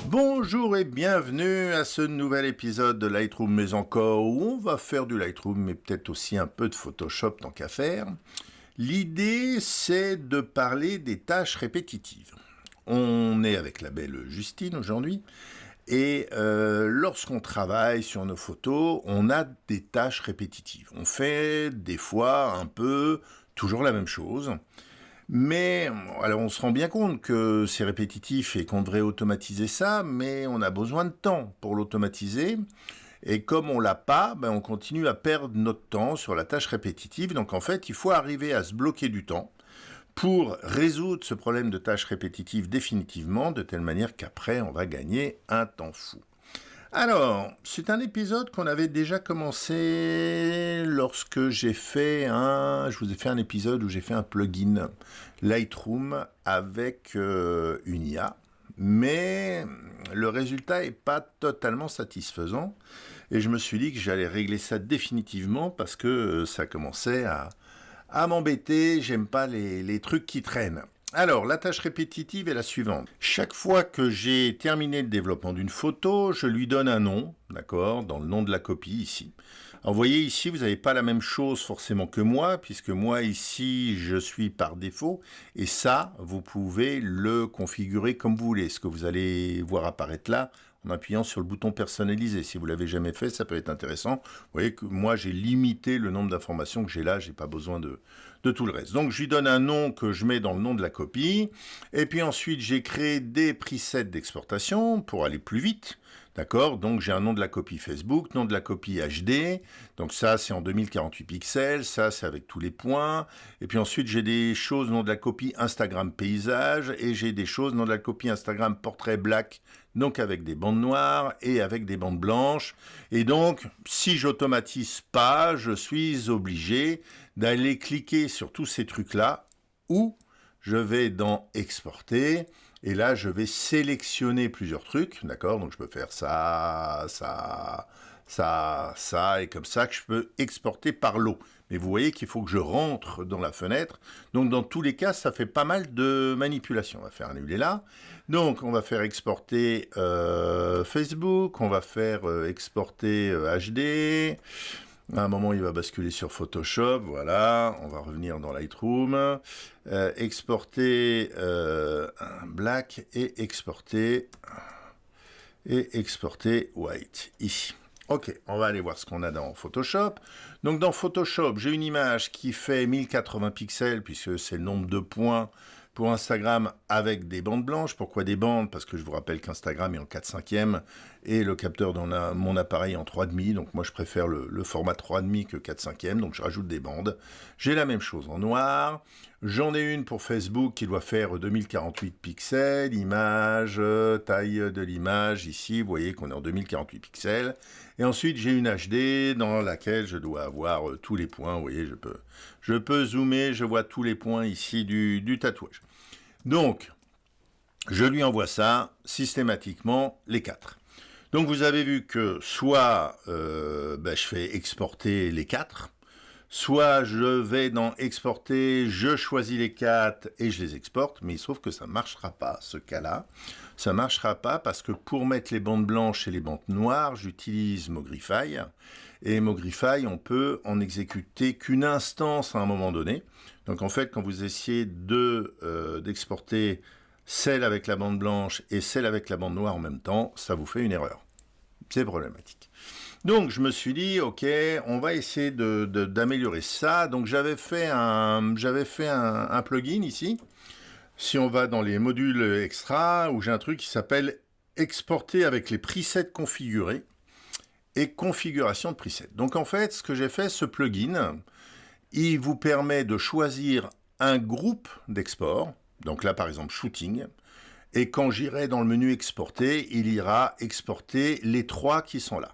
Bonjour et bienvenue à ce nouvel épisode de Lightroom, mais encore où on va faire du Lightroom, mais peut-être aussi un peu de Photoshop tant qu'à faire. L'idée, c'est de parler des tâches répétitives. On est avec la belle Justine aujourd'hui, et lorsqu'on travaille sur nos photos, on a des tâches répétitives. On fait des fois un peu toujours la même chose. Mais alors on se rend bien compte que c'est répétitif et qu'on devrait automatiser ça, mais on a besoin de temps pour l'automatiser. Et comme on l'a pas, on continue à perdre notre temps sur la tâche répétitive. Donc en fait, il faut arriver à se bloquer du temps pour résoudre ce problème de tâche répétitive définitivement, de telle manière qu'après on va gagner un temps fou. Alors, c'est un épisode qu'on avait déjà commencé lorsque je vous ai fait un épisode où j'ai fait un plugin Lightroom avec une IA, mais le résultat n'est pas totalement satisfaisant et je me suis dit que j'allais régler ça définitivement parce que ça commençait à m'embêter, j'aime pas les trucs qui traînent. Alors, la tâche répétitive est la suivante. Chaque fois que j'ai terminé le développement d'une photo, je lui donne un nom, d'accord, dans le nom de la copie ici. Alors, vous voyez ici, vous n'avez pas la même chose forcément que moi, puisque moi ici, je suis par défaut, et ça, vous pouvez le configurer comme vous voulez. Ce que vous allez voir apparaître là, en appuyant sur le bouton personnalisé. Si vous l'avez jamais fait, ça peut être intéressant. Vous voyez que moi, j'ai limité le nombre d'informations que j'ai là, j'ai pas besoin de tout le reste. Donc, je lui donne un nom que je mets dans le nom de la copie. Et puis ensuite, j'ai créé des presets d'exportation pour aller plus vite. D'accord? Donc, j'ai un nom de la copie Facebook, nom de la copie HD. Donc, ça, c'est en 2048 pixels. Ça, c'est avec tous les points. Et puis ensuite, j'ai des choses nom de la copie Instagram paysage. Et j'ai des choses nom de la copie Instagram portrait black. Donc, avec des bandes noires et avec des bandes blanches. Et donc, si j'automatise pas, je suis obligé d'aller cliquer sur tous ces trucs-là ou je vais dans exporter et là je vais sélectionner plusieurs trucs, d'accord? Donc je peux faire ça, et comme ça que je peux exporter par lot. Mais vous voyez qu'il faut que je rentre dans la fenêtre. Donc dans tous les cas, ça fait pas mal de manipulations. On va faire annuler là. Donc on va faire exporter Facebook, on va faire exporter HD. À un moment, il va basculer sur Photoshop, voilà, on va revenir dans Lightroom, exporter un black et exporter white, ici. Ok, on va aller voir ce qu'on a dans Photoshop. Donc dans Photoshop, j'ai une image qui fait 1080 pixels, puisque c'est le nombre de points pour Instagram avec des bandes blanches. Pourquoi des bandes? Parce que je vous rappelle qu'Instagram est en 4/5 et le capteur dans mon appareil en 3,5. Donc moi je préfère le format 3,5 que 4/5. Donc je rajoute des bandes. J'ai la même chose en noir. J'en ai une pour Facebook qui doit faire 2048 pixels. Image, taille de l'image. Ici, vous voyez qu'on est en 2048 pixels. Et ensuite, j'ai une HD dans laquelle je dois avoir tous les points. Vous voyez, je peux zoomer, je vois tous les points ici du tatouage. Donc, je lui envoie ça systématiquement, les 4. Donc, vous avez vu que soit je fais exporter les 4, soit je vais dans exporter, je choisis les 4 et je les exporte, mais il se trouve que ça ne marchera pas, ce cas-là. Ça ne marchera pas parce que pour mettre les bandes blanches et les bandes noires, j'utilise Mogrify. Et Mogrify, on peut en exécuter qu'une instance à un moment donné. Donc en fait, quand vous essayez d'exporter celle avec la bande blanche et celle avec la bande noire en même temps, ça vous fait une erreur. C'est problématique. Donc je me suis dit, ok, on va essayer d'améliorer ça. Donc j'avais fait un plugin ici. Si on va dans les modules extra, où j'ai un truc qui s'appelle exporter avec les presets configurés et configuration de presets. Donc en fait, ce que j'ai fait, ce plugin, il vous permet de choisir un groupe d'export. Donc là, par exemple, shooting. Et quand j'irai dans le menu exporter, il ira exporter les 3 qui sont là.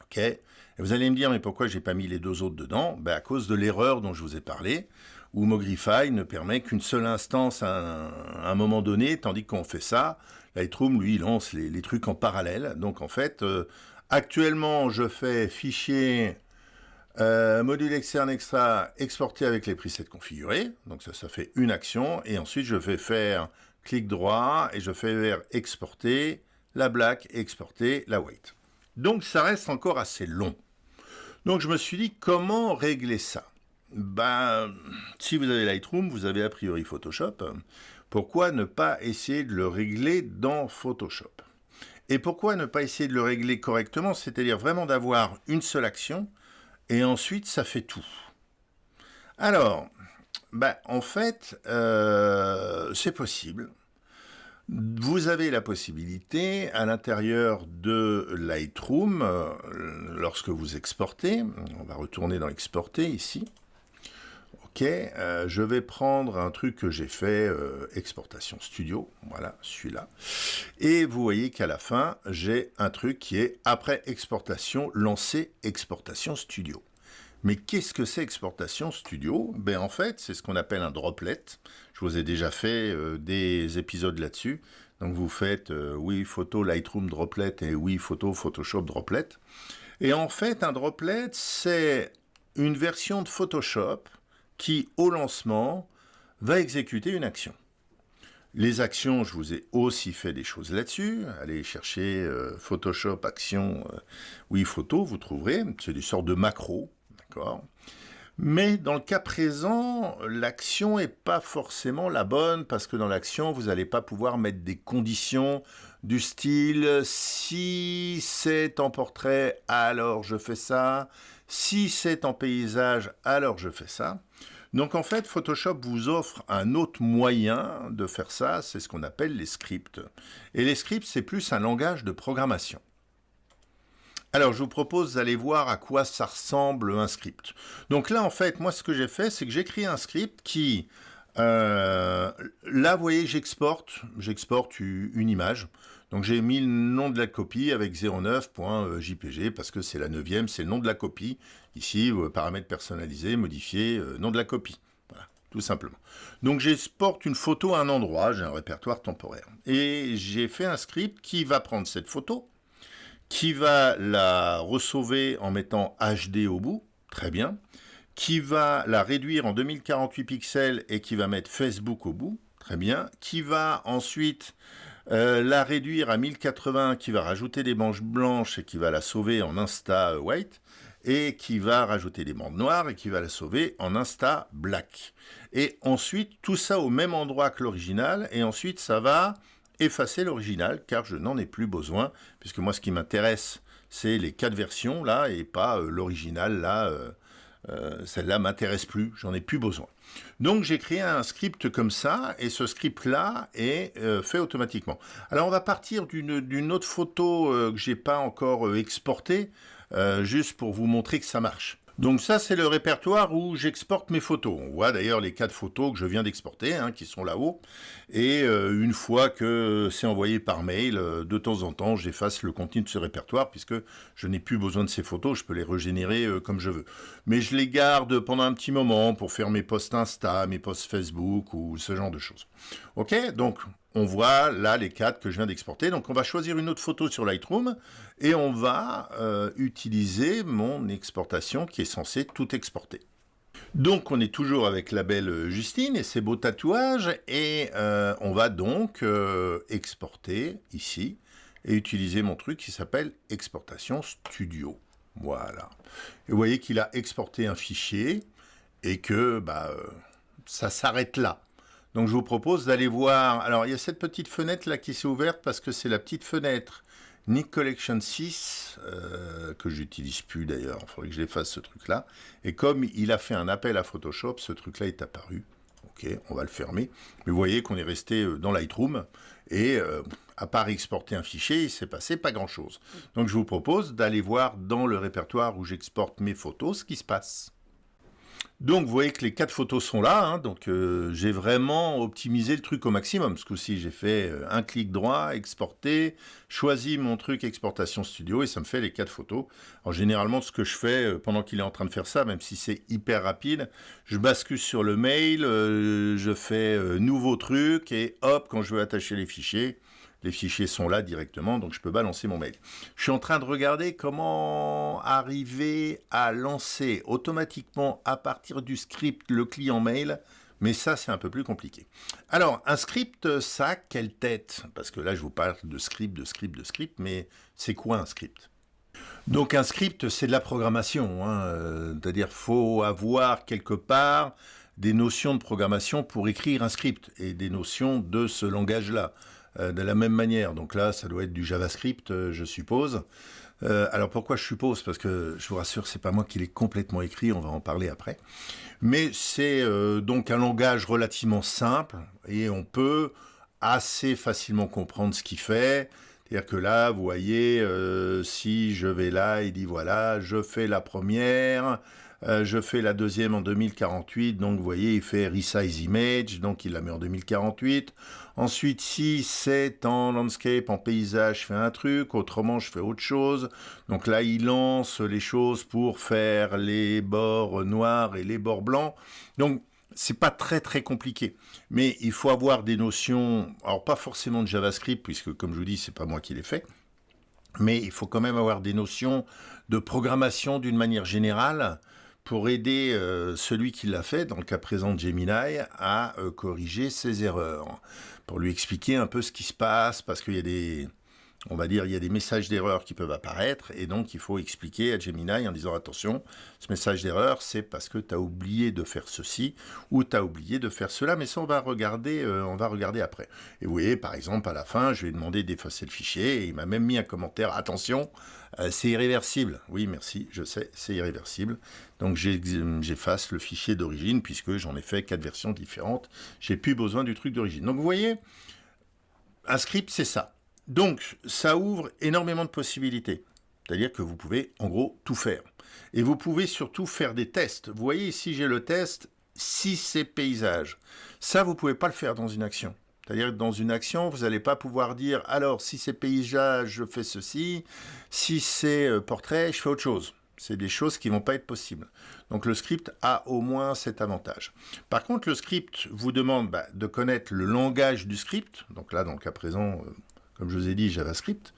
Ok. Et vous allez me dire, mais pourquoi j'ai pas mis les 2 autres dedans? À cause de l'erreur dont je vous ai parlé, où Mogrify ne permet qu'une seule instance à un moment donné, tandis qu'on fait ça, Lightroom, lui, lance les trucs en parallèle. Donc en fait, actuellement, je fais fichier Module externe extra, exporter avec les presets configurés. Donc ça fait une action. Et ensuite, je vais faire clic droit et je fais vers exporter la black et exporter la white. Donc ça reste encore assez long. Donc je me suis dit, comment régler ça? Si vous avez Lightroom, vous avez a priori Photoshop. Pourquoi ne pas essayer de le régler dans Photoshop? Et pourquoi ne pas essayer de le régler correctement, c'est-à-dire vraiment d'avoir une seule action, et ensuite ça fait tout? Alors, en fait, c'est possible. Vous avez la possibilité, à l'intérieur de Lightroom, lorsque vous exportez, on va retourner dans Exporter ici. Ok, je vais prendre un truc que j'ai fait, Exportation Studio, voilà, celui-là. Et vous voyez qu'à la fin, j'ai un truc qui est après exportation, lancer Exportation Studio. Mais qu'est-ce que c'est Exportation Studio? En fait, c'est ce qu'on appelle un droplet. Je vous ai déjà fait des épisodes là-dessus. Donc vous faites oui, photo Lightroom droplet et oui, photo Photoshop droplet. Et en fait, un droplet, c'est une version de Photoshop qui, au lancement, va exécuter une action. Les actions, je vous ai aussi fait des choses là-dessus. Allez chercher Photoshop Action, oui, photo, vous trouverez. C'est des sortes de macros, d'accord ? Mais dans le cas présent, l'action n'est pas forcément la bonne parce que dans l'action, vous n'allez pas pouvoir mettre des conditions du style « si c'est en portrait, alors je fais ça », « si c'est en paysage, alors je fais ça ». Donc en fait, Photoshop vous offre un autre moyen de faire ça, c'est ce qu'on appelle les scripts. Et les scripts, c'est plus un langage de programmation. Alors je vous propose d'aller voir à quoi ça ressemble un script. Donc là en fait, moi ce que j'ai fait, c'est que j'ai créé un script qui, là vous voyez, j'exporte une image. Donc j'ai mis le nom de la copie avec 09.jpg parce que c'est la 9e, c'est le nom de la copie. Ici, paramètres personnalisés, modifier, nom de la copie. Voilà, tout simplement. Donc j'exporte une photo à un endroit, j'ai un répertoire temporaire. Et j'ai fait un script qui va prendre cette photo, qui va la ressauver en mettant HD au bout, très bien, qui va la réduire en 2048 pixels et qui va mettre Facebook au bout, très bien, qui va ensuite la réduire à 1080, qui va rajouter des bandes blanches et qui va la sauver en Insta White, et qui va rajouter des bandes noires et qui va la sauver en Insta Black. Et ensuite, tout ça au même endroit que l'original, et ensuite ça va effacer l'original, car je n'en ai plus besoin, puisque moi ce qui m'intéresse, c'est les 4 versions là, et pas l'original là, celle-là m'intéresse plus, j'en ai plus besoin. Donc j'ai créé un script comme ça, et ce script-là est fait automatiquement. Alors on va partir d'une autre photo que j'ai pas encore exportée, juste pour vous montrer que ça marche. Donc ça c'est le répertoire où j'exporte mes photos. On voit d'ailleurs les 4 photos que je viens d'exporter, qui sont là-haut. Et une fois que c'est envoyé par mail, de temps en temps j'efface le contenu de ce répertoire puisque je n'ai plus besoin de ces photos, je peux les régénérer comme je veux. Mais je les garde pendant un petit moment pour faire mes posts Insta, mes posts Facebook ou ce genre de choses. Ok, donc on voit là les 4 que je viens d'exporter. Donc on va choisir une autre photo sur Lightroom et on va utiliser mon exportation qui est censée tout exporter. Donc on est toujours avec la belle Justine et ses beaux tatouages et on va donc exporter ici et utiliser mon truc qui s'appelle Exportation Studio. Voilà. Et vous voyez qu'il a exporté un fichier et que ça s'arrête là. Donc je vous propose d'aller voir, alors il y a cette petite fenêtre là qui s'est ouverte parce que c'est la petite fenêtre Nik Collection 6, que j'utilise plus d'ailleurs, il faudrait que j'efface ce truc là, et comme il a fait un appel à Photoshop, ce truc là est apparu, ok, on va le fermer, mais vous voyez qu'on est resté dans Lightroom, et à part exporter un fichier, il s'est passé pas grand chose. Donc je vous propose d'aller voir dans le répertoire où j'exporte mes photos ce qui se passe. Donc vous voyez que les 4 photos sont là, donc j'ai vraiment optimisé le truc au maximum. Ce coup-ci j'ai fait un clic droit, exporter, choisi mon truc exportation studio et ça me fait les 4 photos. Alors généralement ce que je fais pendant qu'il est en train de faire ça, même si c'est hyper rapide, je bascule sur le mail, je fais nouveau truc et hop, quand je veux attacher les fichiers, Les fichiers sont là directement, donc je peux balancer mon mail. Je suis en train de regarder comment arriver à lancer automatiquement à partir du script le client mail, mais ça c'est un peu plus compliqué. Alors un script, ça a quelle tête? Parce que là je vous parle de script, mais c'est quoi un script? Donc un script c'est de la programmation, c'est-à-dire faut avoir quelque part des notions de programmation pour écrire un script et des notions de ce langage-là. De la même manière, donc là ça doit être du JavaScript je suppose. Alors pourquoi je suppose? Parce que je vous rassure, c'est pas moi qui l'ai complètement écrit, on va en parler après. Mais c'est donc un langage relativement simple et on peut assez facilement comprendre ce qu'il fait. C'est-à-dire que là, vous voyez, si je vais là, il dit voilà, je fais la première, je fais la deuxième en 2048, donc vous voyez, il fait resize image, donc il la met en 2048. Ensuite, si c'est en landscape, en paysage, je fais un truc, autrement je fais autre chose. Donc là, il lance les choses pour faire les bords noirs et les bords blancs. Donc, c'est pas très très compliqué, mais il faut avoir des notions, alors pas forcément de JavaScript, puisque comme je vous dis, c'est pas moi qui l'ai fait, mais il faut quand même avoir des notions de programmation d'une manière générale pour aider celui qui l'a fait, dans le cas présent de Gemini, à corriger ses erreurs, pour lui expliquer un peu ce qui se passe, parce qu'il y a des... On va dire, il y a des messages d'erreur qui peuvent apparaître, et donc il faut expliquer à Gemini en disant attention, ce message d'erreur, c'est parce que tu as oublié de faire ceci, ou tu as oublié de faire cela, mais ça on va regarder après. Et vous voyez, par exemple, à la fin, je lui ai demandé d'effacer le fichier, et il m'a même mis un commentaire, attention, c'est irréversible. Oui, merci, je sais, c'est irréversible. Donc j'efface le fichier d'origine, puisque j'en ai fait 4 versions différentes, j'ai plus besoin du truc d'origine. Donc vous voyez, un script, c'est ça. Donc, ça ouvre énormément de possibilités. C'est-à-dire que vous pouvez, en gros, tout faire. Et vous pouvez surtout faire des tests. Vous voyez ici, j'ai le test, si c'est paysage. Ça, vous ne pouvez pas le faire dans une action. C'est-à-dire que dans une action, vous n'allez pas pouvoir dire, alors, si c'est paysage, je fais ceci. Si c'est portrait, je fais autre chose. C'est des choses qui ne vont pas être possibles. Donc le script a au moins cet avantage. Par contre, le script vous demande de connaître le langage du script. Donc là, dans le cas présent... comme je vous ai dit, JavaScript,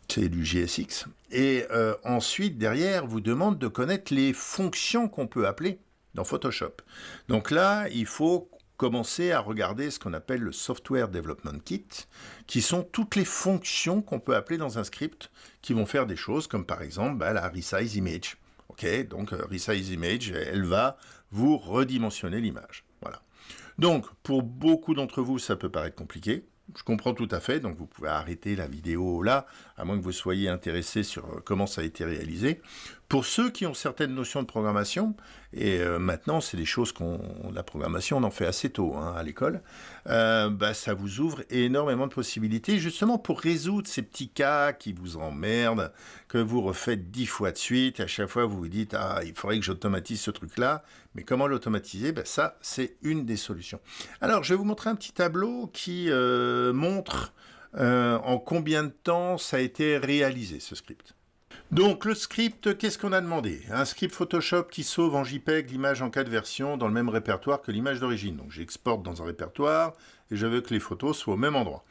c'est du JSX. Et ensuite, derrière, vous demande de connaître les fonctions qu'on peut appeler dans Photoshop. Donc là, il faut commencer à regarder ce qu'on appelle le Software Development Kit, qui sont toutes les fonctions qu'on peut appeler dans un script, qui vont faire des choses comme par exemple la Resize Image. Ok, donc Resize Image, elle va vous redimensionner l'image. Voilà. Donc, pour beaucoup d'entre vous, ça peut paraître compliqué. Je comprends tout à fait, donc vous pouvez arrêter la vidéo là, à moins que vous soyez intéressé sur comment ça a été réalisé. Pour ceux qui ont certaines notions de programmation, et maintenant c'est des choses la programmation on en fait assez tôt à l'école, ça vous ouvre énormément de possibilités, justement pour résoudre ces petits cas qui vous emmerdent, que vous refaites 10 fois de suite, et à chaque fois vous vous dites « Ah, il faudrait que j'automatise ce truc-là », mais comment l'automatiser? Ça, c'est une des solutions. Alors, je vais vous montrer un petit tableau qui montre en combien de temps ça a été réalisé, ce script. Donc, le script, qu'est-ce qu'on a demandé? Un script Photoshop qui sauve en JPEG l'image en 4 versions dans le même répertoire que l'image d'origine. Donc, j'exporte dans un répertoire et je veux que les photos soient au même endroit.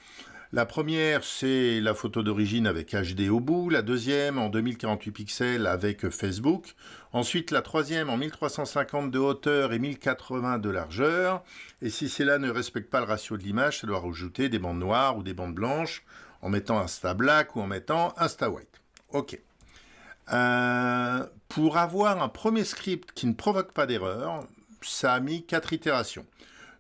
La première, c'est la photo d'origine avec HD au bout. La deuxième, en 2048 pixels avec Facebook. Ensuite, la troisième, en 1350 de hauteur et 1080 de largeur. Et si cela ne respecte pas le ratio de l'image, ça doit rajouter des bandes noires ou des bandes blanches en mettant Insta Black ou en mettant Insta White. OK. Pour avoir un premier script qui ne provoque pas d'erreur, ça a mis 4 itérations.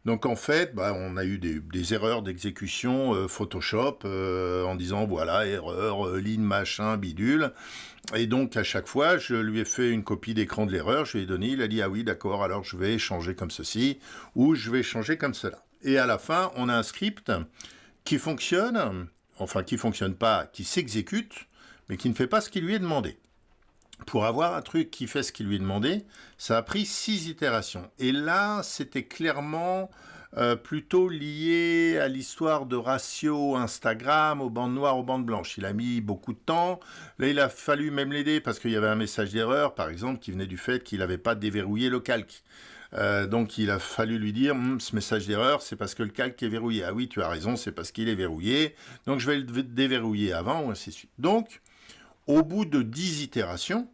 Donc en fait, on a eu des erreurs d'exécution Photoshop en disant voilà, erreur, ligne machin, bidule. Et donc à chaque fois, je lui ai fait une copie d'écran de l'erreur, je lui ai donné, il a dit ah oui d'accord, alors je vais changer comme ceci ou je vais changer comme cela. Et à la fin, on a un script qui fonctionne, enfin qui fonctionne pas, qui s'exécute, mais qui ne fait pas ce qu'il lui est demandé. Pour avoir un truc qui fait ce qu'il lui est demandé, ça a pris 6 itérations. Et là, c'était clairement plutôt lié à l'histoire de ratio Instagram aux bandes noires, aux bandes blanches. Il a mis beaucoup de temps. Là, il a fallu même l'aider parce qu'il y avait un message d'erreur, par exemple, qui venait du fait qu'il n'avait pas déverrouillé le calque. Donc il a fallu lui dire, ce message d'erreur, c'est parce que le calque est verrouillé. Ah oui, tu as raison, c'est parce qu'il est verrouillé. Donc je vais le déverrouiller avant, ou ainsi de suite. Donc, au bout de 10 itérations,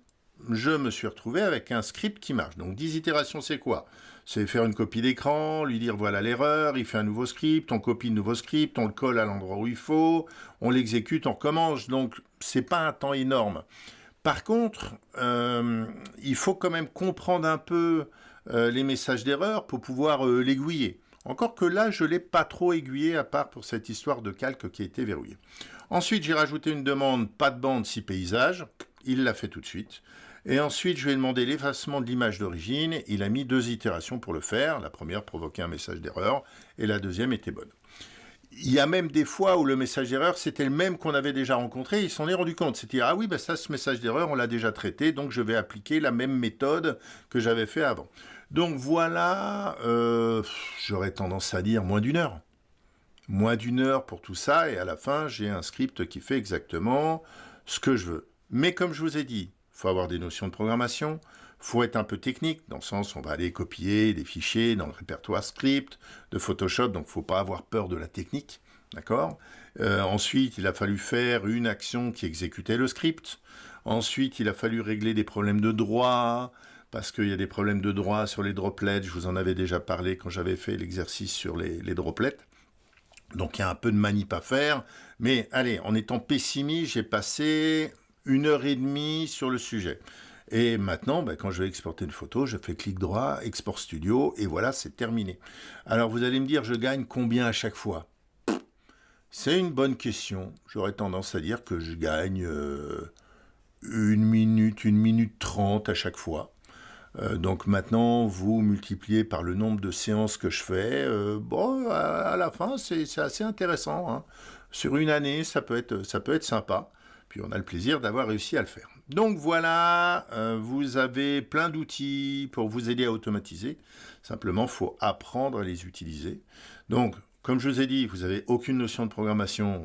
je me suis retrouvé avec un script qui marche. Donc 10 itérations, c'est quoi? C'est faire une copie d'écran, lui dire voilà l'erreur, il fait un nouveau script, on copie le nouveau script, on le colle à l'endroit où il faut, on l'exécute, on recommence. Donc c'est pas un temps énorme. Par contre, il faut quand même comprendre un peu les messages d'erreur pour pouvoir l'aiguiller. Encore que là, je ne l'ai pas trop aiguillé, à part pour cette histoire de calque qui a été verrouillée. Ensuite, j'ai rajouté une demande pas de bande si paysage. Il l'a fait tout de suite. Et ensuite, je lui ai demandé l'effacement de l'image d'origine. Il a mis 2 itérations pour le faire. La première provoquait un message d'erreur et la deuxième était bonne. Il y a même des fois où le message d'erreur, c'était le même qu'on avait déjà rencontré. Il s'en est rendu compte. C'est-à-dire, ah oui, ben ça, ce message d'erreur, on l'a déjà traité, donc je vais appliquer la même méthode que j'avais fait avant. Donc voilà, j'aurais tendance à dire moins d'une heure. Moins d'une heure pour tout ça, et à la fin, j'ai un script qui fait exactement ce que je veux. Mais comme je vous ai dit, il faut avoir des notions de programmation, il faut être un peu technique, dans le sens où on va aller copier des fichiers dans le répertoire script de Photoshop, donc il ne faut pas avoir peur de la technique, d'accord? Ensuite, il a fallu faire une action qui exécutait le script. Ensuite, il a fallu régler des problèmes de droit, parce qu'il y a des problèmes de droit sur les droplets, je vous en avais déjà parlé quand j'avais fait l'exercice sur les droplets. Donc il y a un peu de manip à faire, mais allez, en étant pessimiste, j'ai passé 1h30 sur le sujet. Et maintenant, quand je vais exporter une photo, je fais clic droit, export studio, et voilà, c'est terminé. Alors vous allez me dire, je gagne combien à chaque fois? C'est une bonne question. J'aurais tendance à dire que je gagne 1 minute 30 à chaque fois. Donc maintenant, vous multipliez par le nombre de séances que je fais. À la fin, c'est assez intéressant, hein. Sur une année, ça peut être sympa. Puis on a le plaisir d'avoir réussi à le faire. Donc voilà, vous avez plein d'outils pour vous aider à automatiser. Simplement, il faut apprendre à les utiliser. Donc, comme je vous ai dit, vous n'avez aucune notion de programmation,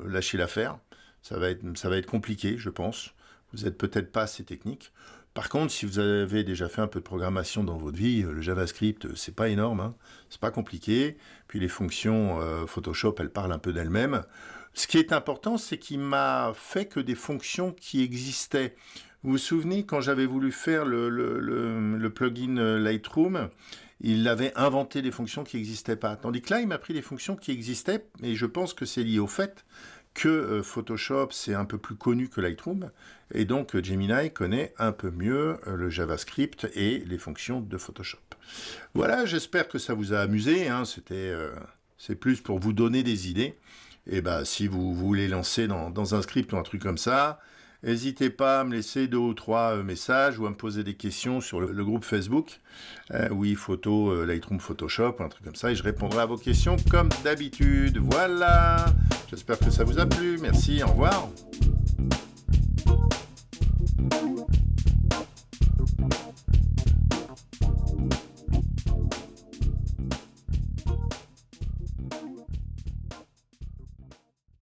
lâchez l'affaire. Ça va être compliqué, je pense. Vous n'êtes peut-être pas assez technique. Par contre, si vous avez déjà fait un peu de programmation dans votre vie, le JavaScript, c'est pas énorme, hein, c'est pas compliqué. Puis les fonctions Photoshop, elles parlent un peu d'elles-mêmes. Ce qui est important, c'est qu'il m'a fait que des fonctions qui existaient. Vous vous souvenez, quand j'avais voulu faire le plugin Lightroom, il avait inventé des fonctions qui n'existaient pas. Tandis que là, il m'a pris des fonctions qui existaient, et je pense que c'est lié au fait que Photoshop, c'est un peu plus connu que Lightroom, et donc Gemini connaît un peu mieux le JavaScript et les fonctions de Photoshop. Voilà, j'espère que ça vous a amusé, hein, c'est plus pour vous donner des idées. Et si vous voulez lancer dans un script ou un truc comme ça, n'hésitez pas à me laisser 2 ou 3 messages ou à me poser des questions sur le groupe Facebook. Oui, photo, Lightroom, Photoshop, un truc comme ça. Et je répondrai à vos questions comme d'habitude. Voilà, j'espère que ça vous a plu. Merci, au revoir.